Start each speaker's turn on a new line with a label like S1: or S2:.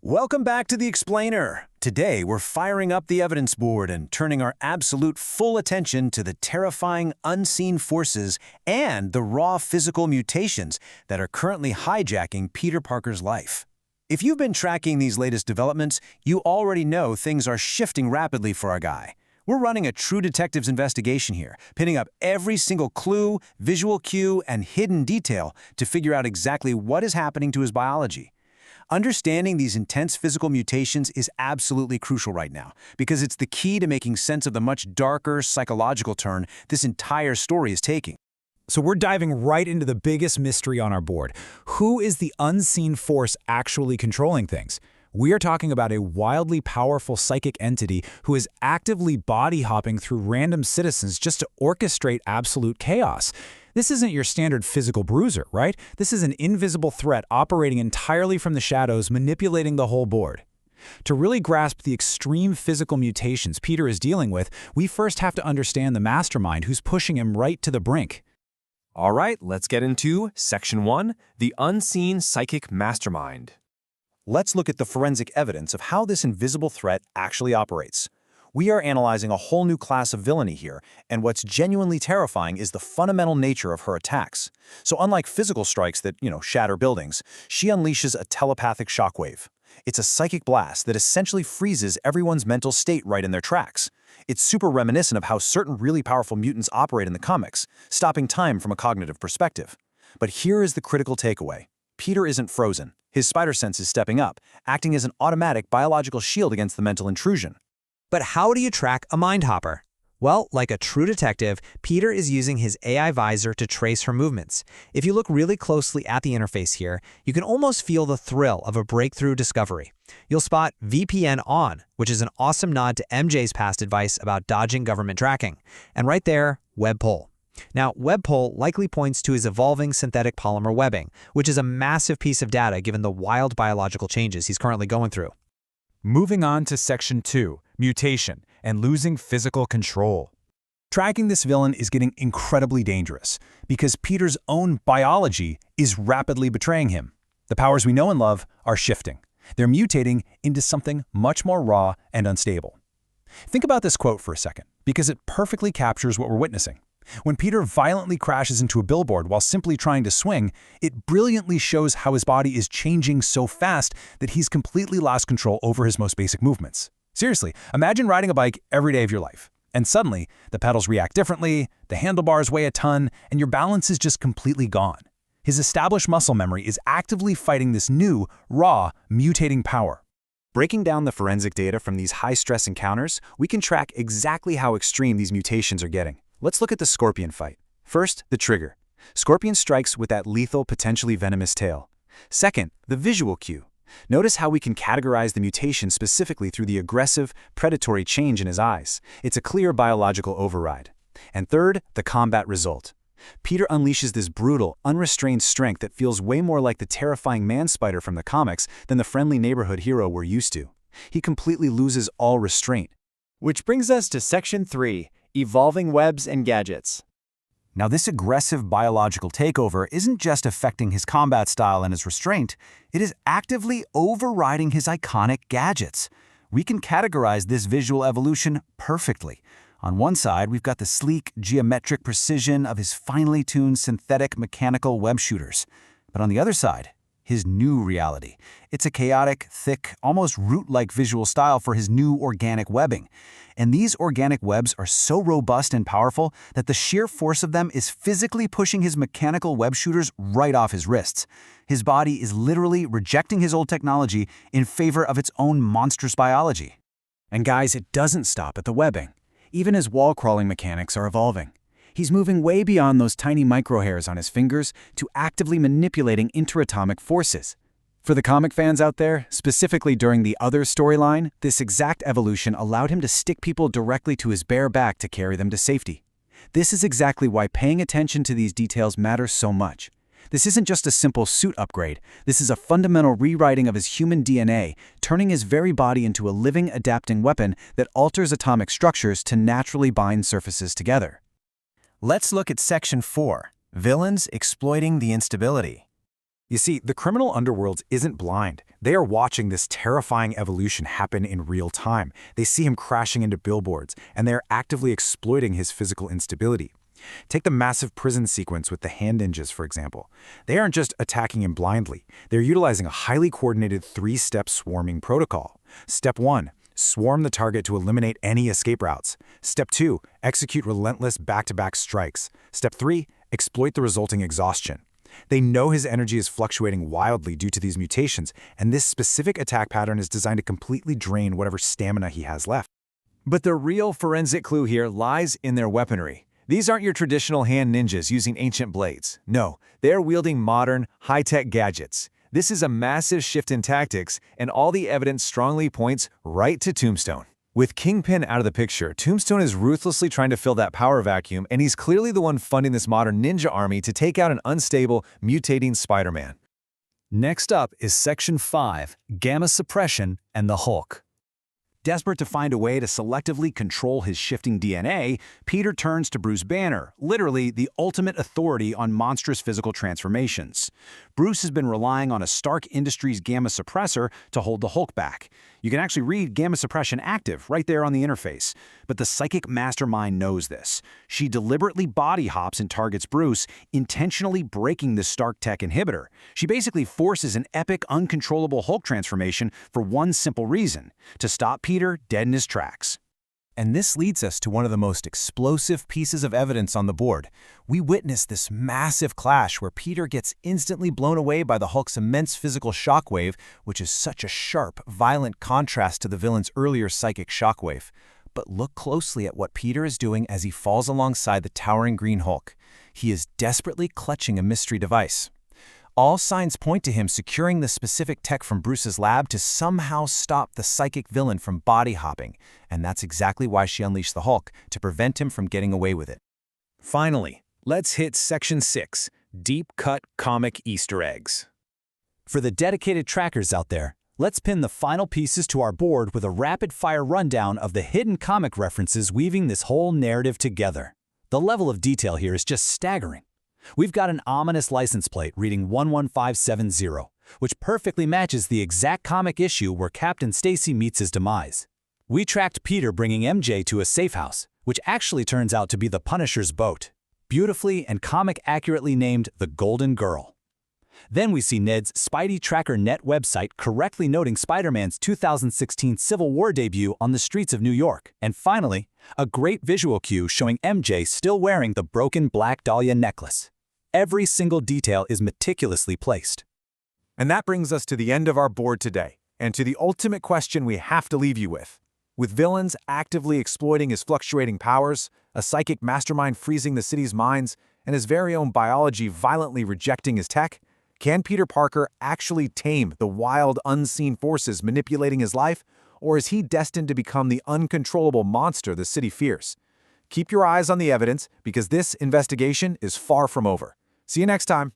S1: Welcome back to The Explainer. Today, we're firing up the evidence board and turning our absolute full attention to the terrifying unseen forces and the raw physical mutations that are currently hijacking Peter Parker's life. If you've been tracking these latest developments, you already know things are shifting rapidly for our guy. We're running a true detective's investigation here, pinning up every single clue, visual cue, and hidden detail to figure out exactly what is happening to his biology. Understanding these intense physical mutations is absolutely crucial right now, because it's the key to making sense of the much darker psychological turn this entire story is taking.
S2: So we're diving right into the biggest mystery on our board. Who is the unseen force actually controlling things? We are talking about a wildly powerful psychic entity who is actively body-hopping through random citizens just to orchestrate absolute chaos. This isn't your standard physical bruiser, right? This is an invisible threat operating entirely from the shadows, manipulating the whole board. To really grasp the extreme physical mutations Peter is dealing with, we first have to understand the mastermind who's pushing him right to the brink.
S3: All right, let's get into Section 1, the Unseen Psychic Mastermind.
S1: Let's look at the forensic evidence of how this invisible threat actually operates. We are analyzing a whole new class of villainy here, and what's genuinely terrifying is the fundamental nature of her attacks. So unlike physical strikes that, shatter buildings, she unleashes a telepathic shockwave. It's a psychic blast that essentially freezes everyone's mental state right in their tracks. It's super reminiscent of how certain really powerful mutants operate in the comics, stopping time from a cognitive perspective. But here is the critical takeaway. Peter isn't frozen. His spider sense is stepping up, acting as an automatic biological shield against the mental intrusion.
S4: But how do you track a mind hopper? Well, like a true detective, Peter is using his AI visor to trace her movements. If you look really closely at the interface here, you can almost feel the thrill of a breakthrough discovery. You'll spot VPN on, which is an awesome nod to MJ's past advice about dodging government tracking. And right there, web pull. Now, web pull likely points to his evolving synthetic polymer webbing, which is a massive piece of data given the wild biological changes he's currently going through.
S2: Moving on to Section 2, mutation and losing physical control.
S1: Tracking this villain is getting incredibly dangerous because Peter's own biology is rapidly betraying him. The powers we know and love are shifting. They're mutating into something much more raw and unstable. Think about this quote for a second, because it perfectly captures what we're witnessing. When Peter violently crashes into a billboard while simply trying to swing, it brilliantly shows how his body is changing so fast that he's completely lost control over his most basic movements. Seriously, imagine riding a bike every day of your life, and suddenly the pedals react differently, the handlebars weigh a ton, and your balance is just completely gone. His established muscle memory is actively fighting this new, raw, mutating power.
S5: Breaking down the forensic data from these high-stress encounters, we can track exactly how extreme these mutations are getting. Let's look at the Scorpion fight. First, the trigger. Scorpion strikes with that lethal, potentially venomous tail. Second, the visual cue. Notice how we can categorize the mutation specifically through the aggressive, predatory change in his eyes. It's a clear biological override. And third, the combat result. Peter unleashes this brutal, unrestrained strength that feels way more like the terrifying man-spider from the comics than the friendly neighborhood hero we're used to. He completely loses all restraint.
S6: Which brings us to Section 3, Evolving Webs and Gadgets.
S1: Now, this aggressive biological takeover isn't just affecting his combat style and his restraint, it is actively overriding his iconic gadgets. We can categorize this visual evolution perfectly. On one side, we've got the sleek, geometric precision of his finely tuned synthetic mechanical web shooters. But on the other side, his new reality. It's a chaotic, thick, almost root-like visual style for his new organic webbing. And these organic webs are so robust and powerful that the sheer force of them is physically pushing his mechanical web shooters right off his wrists. His body is literally rejecting his old technology in favor of its own monstrous biology.
S5: And guys, it doesn't stop at the webbing. Even his wall-crawling mechanics are evolving. He's moving way beyond those tiny microhairs on his fingers to actively manipulating interatomic forces. For the comic fans out there, specifically during the Other storyline, this exact evolution allowed him to stick people directly to his bare back to carry them to safety. This is exactly why paying attention to these details matters so much. This isn't just a simple suit upgrade. This is a fundamental rewriting of his human DNA, turning his very body into a living, adapting weapon that alters atomic structures to naturally bind surfaces together.
S1: Let's look at Section 4, Villains Exploiting the Instability.
S2: You see, the criminal underworld isn't blind. They are watching this terrifying evolution happen in real time. They see him crashing into billboards, and they are actively exploiting his physical instability. Take the massive prison sequence with the hand ninjas, for example. They aren't just attacking him blindly. They're utilizing a highly coordinated three-step swarming protocol. Step 1. Swarm the target to eliminate any escape routes. Step 2. Execute relentless back-to-back strikes. Step 3. Exploit the resulting exhaustion. They know his energy is fluctuating wildly due to these mutations, and this specific attack pattern is designed to completely drain whatever stamina he has left.
S3: But the real forensic clue here lies in their weaponry. These aren't your traditional hand ninjas using ancient blades. No, they're wielding modern, high-tech gadgets. This is a massive shift in tactics, and all the evidence strongly points right to Tombstone. With Kingpin out of the picture, Tombstone is ruthlessly trying to fill that power vacuum, and he's clearly the one funding this modern ninja army to take out an unstable, mutating Spider-Man.
S1: Next up is Section 5, Gamma Suppression and the Hulk. Desperate to find a way to selectively control his shifting DNA, Peter turns to Bruce Banner, literally the ultimate authority on monstrous physical transformations. Bruce has been relying on a Stark Industries gamma suppressor to hold the Hulk back. You can actually read gamma suppression active right there on the interface. But the psychic mastermind knows this. She deliberately body hops and targets Bruce, intentionally breaking the Stark Tech inhibitor. She basically forces an epic, uncontrollable Hulk transformation for one simple reason: to stop Peter dead in his tracks.
S3: And this leads us to one of the most explosive pieces of evidence on the board. We witness this massive clash where Peter gets instantly blown away by the Hulk's immense physical shockwave, which is such a sharp, violent contrast to the villain's earlier psychic shockwave. But look closely at what Peter is doing as he falls alongside the towering green Hulk. He is desperately clutching a mystery device. All signs point to him securing the specific tech from Bruce's lab to somehow stop the psychic villain from body hopping, and that's exactly why she unleashed the Hulk, to prevent him from getting away with it.
S1: Finally, let's hit Section 6, Deep Cut Comic Easter Eggs. For the dedicated trackers out there, let's pin the final pieces to our board with a rapid-fire rundown of the hidden comic references weaving this whole narrative together. The level of detail here is just staggering. We've got an ominous license plate reading 11570, which perfectly matches the exact comic issue where Captain Stacy meets his demise. We tracked Peter bringing MJ to a safe house, which actually turns out to be the Punisher's boat, beautifully and comic-accurately named the Golden Girl. Then we see Ned's Spidey Tracker Net website correctly noting Spider-Man's 2016 Civil War debut on the streets of New York. And finally, a great visual cue showing MJ still wearing the broken Black Dahlia necklace. Every single detail is meticulously placed.
S3: And that brings us to the end of our board today, and to the ultimate question we have to leave you with. With villains actively exploiting his fluctuating powers, a psychic mastermind freezing the city's minds, and his very own biology violently rejecting his tech, can Peter Parker actually tame the wild, unseen forces manipulating his life, or is he destined to become the uncontrollable monster the city fears? Keep your eyes on the evidence, because this investigation is far from over. See you next time.